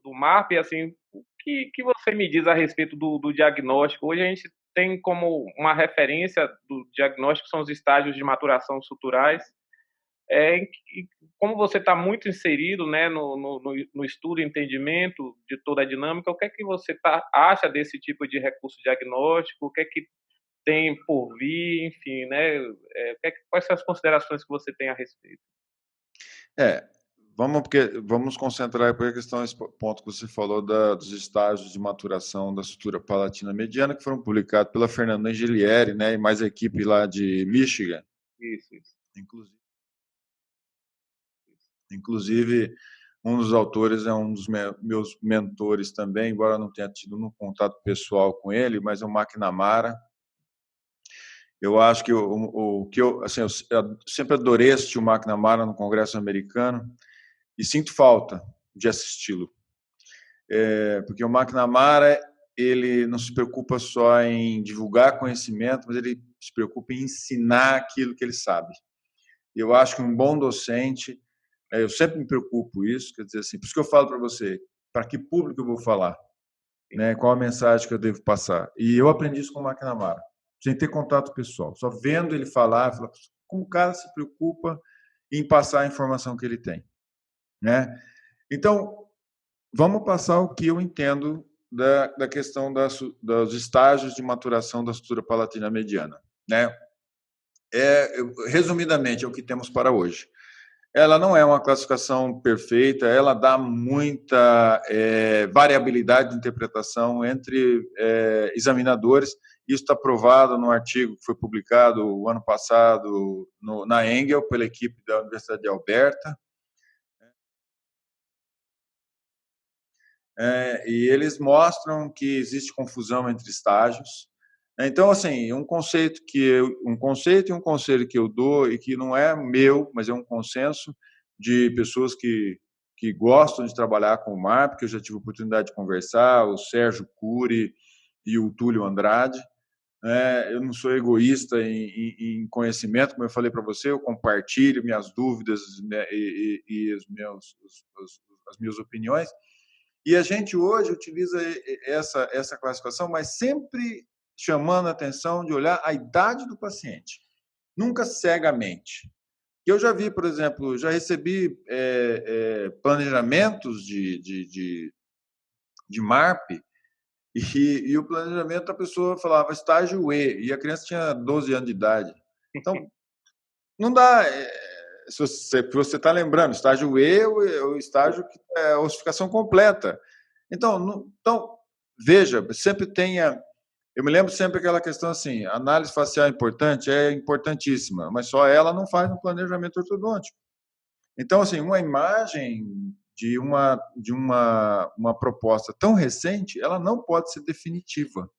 do MARP, assim, o que você me diz a respeito do diagnóstico? Hoje a gente tem como uma referência do diagnóstico são os estágios de maturação suturais. Como você está muito inserido, né, no estudo e entendimento de toda a dinâmica, o que é que você acha desse tipo de recurso diagnóstico? O que é que tem por vir, enfim, né? Quais são as considerações que você tem a respeito? É, vamos nos concentrar por a questão, esse ponto que você falou dos estágios de maturação da sutura palatina mediana, que foram publicados pela Fernanda Angelieri, né, e mais a equipe lá de Michigan. Isso. Inclusive, um dos autores é um dos meus mentores também, embora eu não tenha tido um contato pessoal com ele, mas é o McNamara. Eu acho que eu sempre adorei assistir o McNamara no Congresso americano e sinto falta de assisti-lo, porque o McNamara ele não se preocupa só em divulgar conhecimento, mas ele se preocupa em ensinar aquilo que ele sabe. Eu acho que um bom docente, eu sempre me preocupo com isso, quer dizer assim, por isso que eu falo para você, para que público eu vou falar, né? Qual a mensagem que eu devo passar? E eu aprendi isso com o McNamara, sem ter contato pessoal, só vendo ele falar como o cara se preocupa em passar a informação que ele tem, né? Então, vamos passar o que eu entendo da questão dos estágios de maturação da sutura palatina mediana, né? Resumidamente, é o que temos para hoje. Ela não é uma classificação perfeita, ela dá muita variabilidade de interpretação entre examinadores. Isso está provado num artigo que foi publicado o ano passado na Engel, pela equipe da Universidade de Alberta. E eles mostram que existe confusão entre estágios. Então, assim, um conceito e um conselho que eu dou e que não é meu, mas é um consenso de pessoas que gostam de trabalhar com o MAR, porque eu já tive a oportunidade de conversar, o Sérgio Cury e o Túlio Andrade. Eu não sou egoísta em conhecimento, como eu falei para você, eu compartilho minhas dúvidas, né, e as minhas opiniões. E a gente hoje utiliza essa classificação, mas sempre chamando a atenção de olhar a idade do paciente, nunca cegamente. Eu já vi, por exemplo, já recebi planejamentos de MARP, e o planejamento a pessoa falava estágio E, e a criança tinha 12 anos de idade. Então, não dá. Se você está lembrando, estágio E é o estágio que é a ossificação completa. Então, veja, sempre tenha. Eu me lembro sempre aquela questão assim: análise facial é importantíssima, mas só ela não faz um planejamento ortodôntico. Então, assim, uma imagem de uma proposta tão recente, ela não pode ser definitiva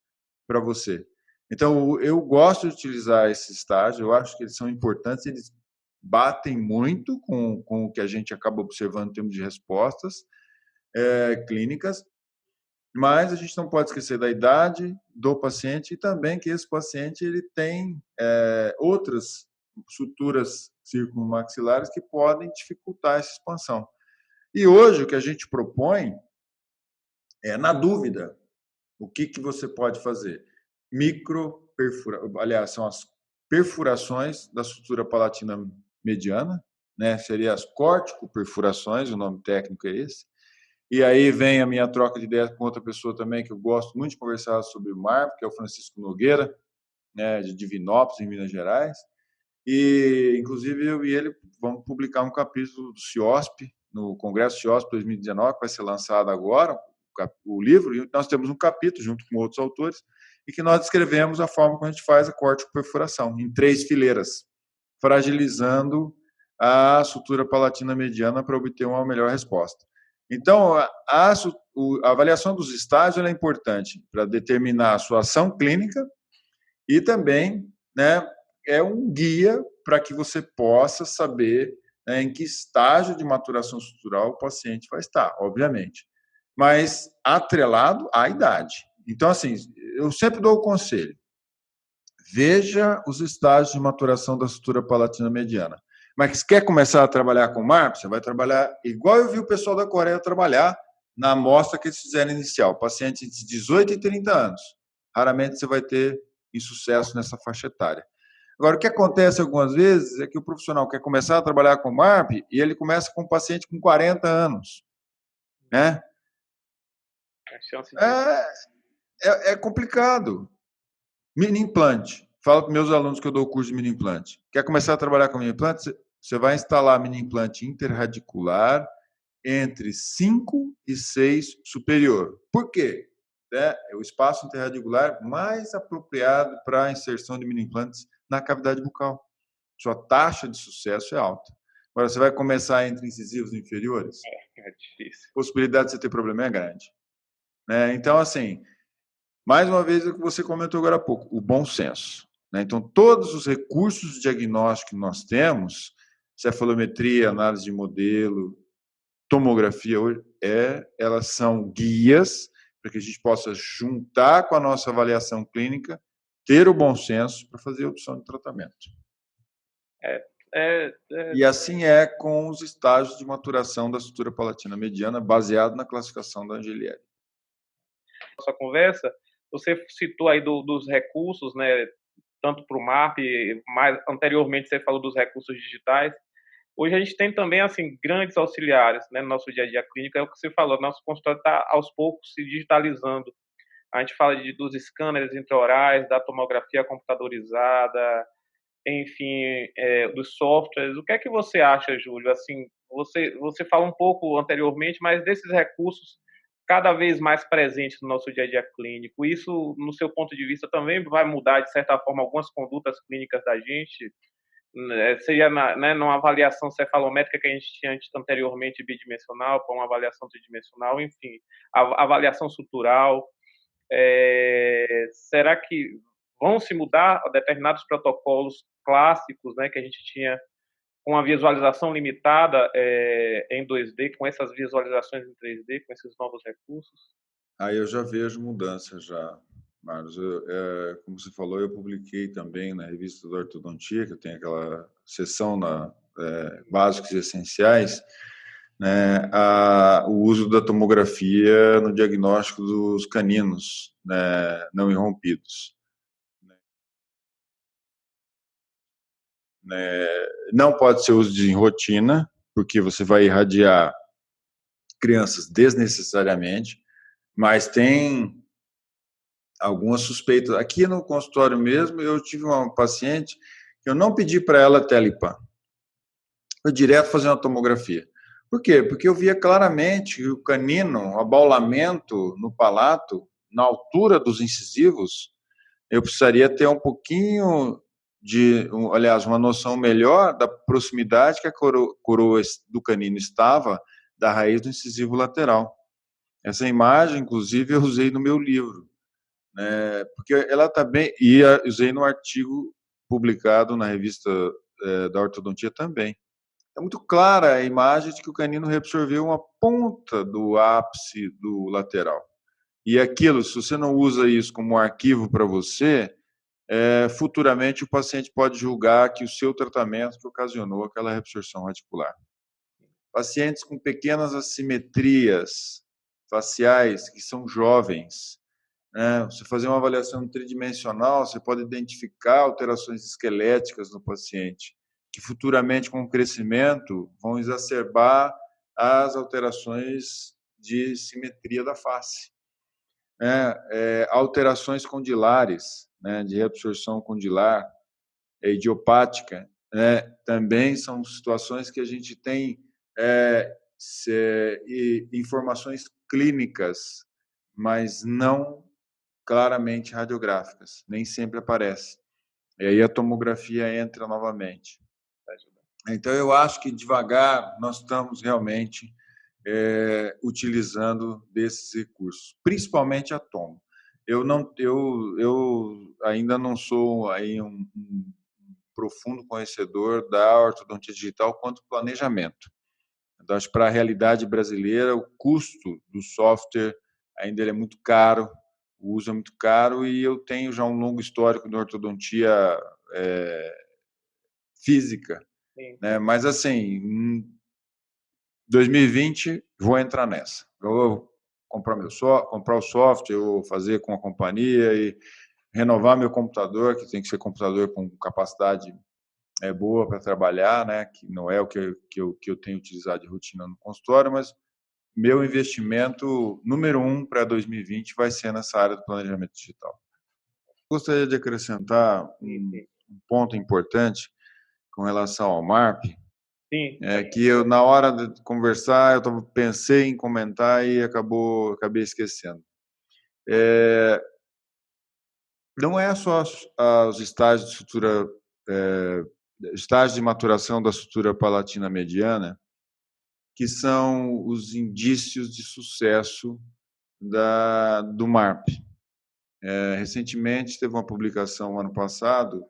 para você. Então, eu gosto de utilizar esse estágio, eu acho que eles são importantes, eles batem muito com o que a gente acaba observando em termos de respostas clínicas, mas a gente não pode esquecer da idade do paciente e também que esse paciente ele tem outras suturas circunmaxilares que podem dificultar essa expansão. E hoje o que a gente propõe na dúvida, o que você pode fazer? Aliás, são as perfurações da sutura palatina mediana, né? Seria as corticoperfurações, o nome técnico é esse. E aí vem a minha troca de ideias com outra pessoa também, que eu gosto muito de conversar sobre o MARP, que é o Francisco Nogueira, né, de Divinópolis, em Minas Gerais. E, inclusive, eu e ele vamos publicar um capítulo do CIOSP, no Congresso CIOSP 2019, que vai ser lançado agora, o livro, e nós temos um capítulo, junto com outros autores, e que nós descrevemos a forma como a gente faz a corticoperfuração, em 3 fileiras, fragilizando a sutura palatina mediana para obter uma melhor resposta. Então, a avaliação dos estágios é importante para determinar a sua ação clínica e também, né, é um guia para que você possa saber em que estágio de maturação sutural o paciente vai estar, obviamente, mas atrelado à idade. Então, assim, eu sempre dou o conselho: veja os estágios de maturação da sutura palatina mediana. Mas se quer começar a trabalhar com MARP, você vai trabalhar igual eu vi o pessoal da Coreia trabalhar, na amostra que eles fizeram inicial, pacientes entre 18 e 30 anos. Raramente você vai ter insucesso nessa faixa etária. Agora, o que acontece algumas vezes é que o profissional quer começar a trabalhar com MARP e ele começa com um paciente com 40 anos, né? A chance de... É complicado. Mini implante. Falo para meus alunos que eu dou o curso de mini implante. Quer começar a trabalhar com mini implante? Você vai instalar mini implante interradicular entre 5 e 6 superior. Por quê? É o espaço interradicular mais apropriado para a inserção de mini implantes na cavidade bucal. Sua taxa de sucesso é alta. Agora, você vai começar entre incisivos inferiores? É difícil. A possibilidade de você ter problema é grande. Né? Então, assim, mais uma vez, é o que você comentou agora há pouco, o bom senso. Né? Então, todos os recursos de diagnóstico que nós temos, cefalometria, análise de modelo, tomografia, elas são guias para que a gente possa juntar com a nossa avaliação clínica, ter o bom senso para fazer a opção de tratamento. E assim é com os estágios de maturação da sutura palatina mediana, baseado na classificação da Angelieri. Nossa conversa, você citou aí dos recursos, né, tanto para o MARP, mais anteriormente você falou dos recursos digitais. Hoje a gente tem também, assim, grandes auxiliares, né, no nosso dia a dia clínico, é o que você falou, nosso consultório está aos poucos se digitalizando. A gente fala dos scanners intraorais, da tomografia computadorizada, enfim, dos softwares. O que é que você acha, Júlio? Assim, você falou um pouco anteriormente, mas desses recursos cada vez mais presentes no nosso dia a dia clínico, isso, no seu ponto de vista, também vai mudar, de certa forma, algumas condutas clínicas da gente? Seja numa avaliação cefalométrica que a gente tinha anteriormente bidimensional, para uma avaliação tridimensional, enfim, a avaliação sutural. Será que vão se mudar determinados protocolos clássicos, né, que a gente tinha com a visualização limitada em 2D, com essas visualizações em 3D, com esses novos recursos? Aí eu já vejo mudança já, Marcos. Como você falou, eu publiquei também na revista da Ortodontia, que eu tenho aquela seção básicos e essenciais, né, o uso da tomografia no diagnóstico dos caninos, né, não irrompidos. Não pode ser uso em rotina, porque você vai irradiar crianças desnecessariamente, mas tem algumas suspeitas. Aqui no consultório mesmo, eu tive uma paciente que eu não pedi para ela Telepan. Foi direto fazer uma tomografia. Por quê? Porque eu via claramente que o canino, o abaulamento no palato, na altura dos incisivos, eu precisaria ter um pouquinho aliás, uma noção melhor da proximidade que a coroa do canino estava da raiz do incisivo lateral. Essa imagem, inclusive, eu usei no meu livro, né, porque ela está bem, e usei no artigo publicado na revista da ortodontia também. É muito clara a imagem de que o canino reabsorveu uma ponta do ápice do lateral. E aquilo, se você não usa isso como um arquivo para você, futuramente o paciente pode julgar que o seu tratamento que ocasionou aquela reabsorção radicular. Pacientes com pequenas assimetrias faciais, que são jovens, né? Você fazer uma avaliação tridimensional, você pode identificar alterações esqueléticas no paciente, que futuramente, com o crescimento, vão exacerbar as alterações de simetria da face. Alterações condilares, né, de reabsorção condilar, idiopática, né, também são situações que a gente tem informações clínicas, mas não claramente radiográficas, nem sempre aparece. E aí a tomografia entra novamente. Então, eu acho que devagar nós estamos realmente utilizando desses recursos, principalmente a tomo. Eu ainda não sou aí um profundo conhecedor da ortodontia digital quanto planejamento. Então, acho que para a realidade brasileira, o custo do software ainda é muito caro, o uso é muito caro, e eu tenho já um longo histórico de ortodontia física, né? Mas assim, em 2020 vou entrar nessa. comprar o software ou fazer com a companhia e renovar meu computador, que tem que ser computador com capacidade boa para trabalhar, né? Que não é o que eu tenho utilizado de rotina no consultório, mas meu investimento número 1 para 2020 vai ser nessa área do planejamento digital. Gostaria de acrescentar um ponto importante com relação ao MARP, que eu, na hora de conversar, eu pensei em comentar e acabei esquecendo. Não é só os estágios de sutura, estágios de maturação da sutura palatina mediana que são os indícios de sucesso do MARP. Recentemente, teve uma publicação, ano passado,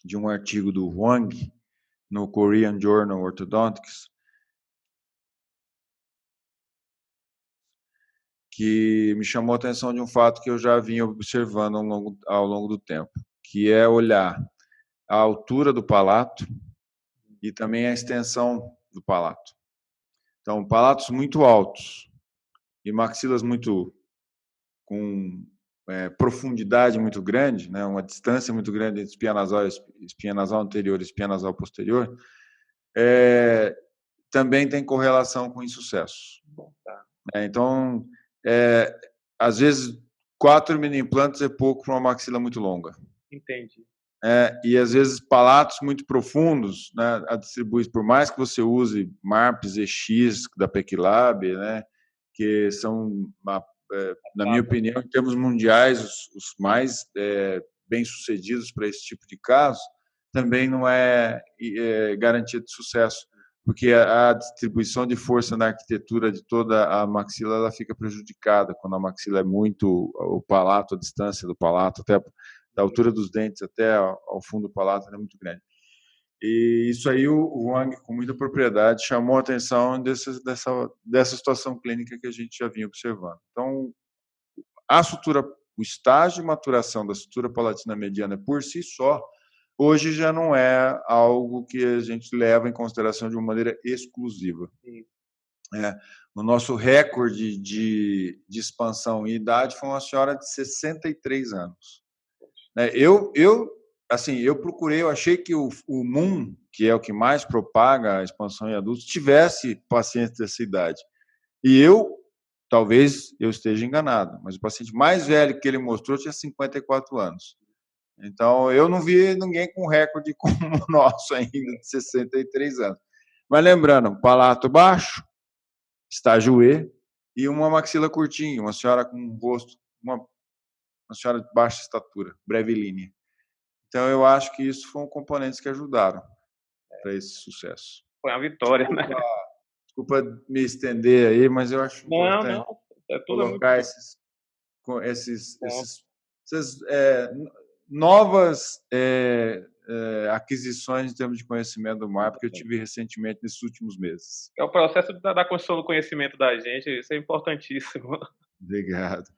de um artigo do Huang, no Korean Journal Orthodontics, que me chamou a atenção de um fato que eu já vinha observando ao longo do tempo, que é olhar a altura do palato e também a extensão do palato. Então, palatos muito altos e maxilas com profundidade muito grande, né, uma distância muito grande entre espinha nasal anterior e espinha nasal posterior, também tem correlação com insucesso. Então, às vezes, 4 mini implantes é pouco para uma maxila muito longa. Entendi. E às vezes palatos muito profundos, né, a distribuir, por mais que você use MARPs EX da Pequilab, né, que são, na minha opinião, em termos mundiais, os mais bem-sucedidos para esse tipo de caso, também não é garantia de sucesso, porque a distribuição de força na arquitetura de toda a maxila ela fica prejudicada quando a maxila é muito, o palato, a distância do palato, até da altura dos dentes até ao fundo do palato é muito grande. E isso aí o Wang, com muita propriedade, chamou a atenção dessa situação clínica que a gente já vinha observando. Então, o estágio de maturação da sutura palatina mediana por si só, hoje já não é algo que a gente leva em consideração de uma maneira exclusiva. O nosso recorde de expansão em idade foi uma senhora de 63 anos. Eu procurei, eu achei que o MUM, que é o que mais propaga a expansão em adultos, tivesse pacientes dessa idade. E talvez eu esteja enganado, mas o paciente mais velho que ele mostrou tinha 54 anos. Então, eu não vi ninguém com recorde como o nosso ainda, de 63 anos. Mas lembrando, palato baixo, estágio E, e uma maxila curtinha, uma senhora com um rosto, uma senhora de baixa estatura, brevilínea. Então, eu acho que isso foram componentes que ajudaram para esse sucesso. Foi uma vitória, né? Desculpa me estender aí, mas eu acho importante colocar essas novas aquisições em termos de conhecimento do MARP que eu tive recentemente nesses últimos meses. É o processo da construção do conhecimento da gente, isso é importantíssimo. Obrigado.